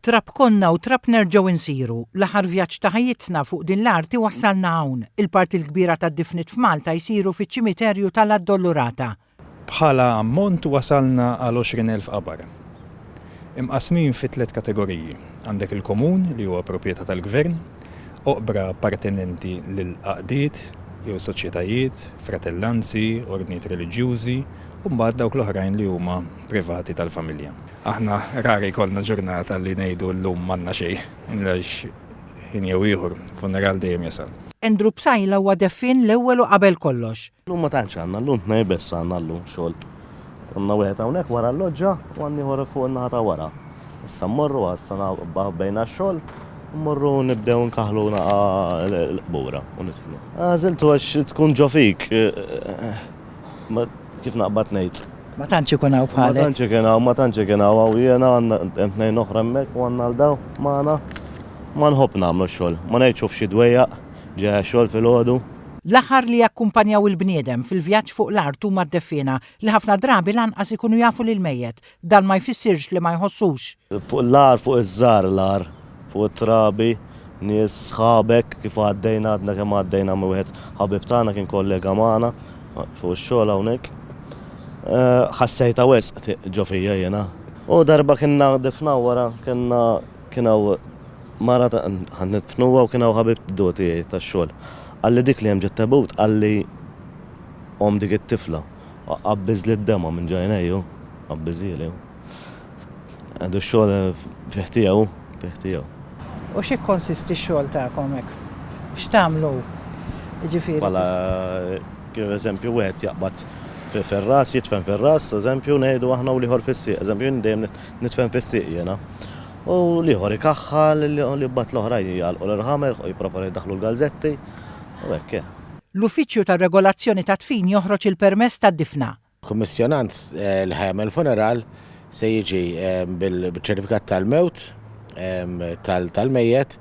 Trab konna u trab nerġgħu insiru. L-aħħar vjaġġ ta' ħajjitna fuq din l-arti wassalna hawn. Il-parti l-kbira tad-difnit f'Malta jsiru fiċ-ċimiterju tal-Addolorata. Bħala ammont wasalna għal 20,000 qabar. Imqasmin fi 3 kategoriji. Għandek il-komun li huwa proprjetà tal-gvern, oqbra appartenenti lil qaqdiet jew soċjetajiet, fratellanzi, ordnijiet reliġjużi u mbagħad dawk l-oħrajn li huma privati tal-familja. Aħna rari jkollna ġurnata li ngħidu llum m'għandna xejn għax ħin jew ieħor funeral dejjem jasal. Endru Bsajla huwa deffin l-ewwel u qabel kollox. Llum ma tantx għandna, llum tnejbes għandna llum xogħol. Għandna wieħed hawnhekk wara l-loġġa u għandi ieħor fuq in-naħa ta' wara. Issa mmorru issa bejna x-xogħol mmorru nibdew nkaħħlu l-qbura u nidflu. Għażiltu għax tkun ġo fik. Kif naqbad ngħid. Ma tantx ikun hawn bħalek. Ma tantx kien hawn u jiena għandna tnejn oħra hemmhekk u għandna l-daw magħna ma nħobb nagħmlu x-xogħol. Ma ngħidx f'xi dwejjaq ġej xogħol filgħodu. L-aħħar li jakkumpanjaw il-bniedem fil-vjaġġ fuq l-art huma d-deffina li ħafna drabi lanqas ikunu jafu lil mejjed dan ma jfissirx li ma jħossux. Fuq l-ar, fuq iż-żar l-ar, fuq it-trabi, nies sħabek kif għaddejna għadna kemm għaddejna ma' wieħed ħabib tagħna kien kollega magħna fuq ix-xogħol hawnhekk. Ħassejta wisq ġo fija jiena. U darba kienna difnaw wara kienaw mara ħannitfnuha u kienaw ħabib doti tax-xogħol. Għalli dik li hemm ġiet tebut għalli dik it-tifla. Qabbiż li d-dema minn ġajnejju, qabbiżieli. Għandu x-xogħol fih tiegħu. U xi konsisti x-xogħol tagħkom hekk? X'tagħmlu? Jiġifieri. Bħala kif eżempju wieħed jaqbad fi ferras, jitfen ferras, eżempju ngħidu aħna u liħor fis-sieq, eżempju dejjem nitfen fis-sieq jiena. U liħor ikaħħal li bat l-oħrajn jgħalqu l-irħamel, jipproponi jdaħħlu l-galzetti u hekk. L-Uffiċċju tar-Regolazzjoni tat-Tfin joħroġ il-permess tad-difna. Kummissjonant li ħajjagħmel funeral se jiġi bil-ċertifikat tal-mewt tal-mejjed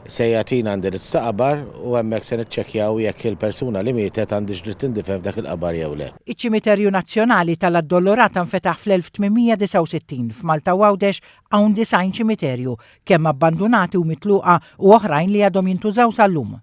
se jagħtina indirizz ta' qabar u hemmhekk se niċċekkjaw jekk il-persuna li mietet għandix dritt indifen f'dak il-qabar jew le. Iċ-Ċimiterju Nazzjonali tal-Addolorata nfetaħ fl-1869 f'Malta Għawdex hawn 90 ċimiterju kemm abbandunati u mitluqa u oħrajn li għadhom jintużaw sal-lum.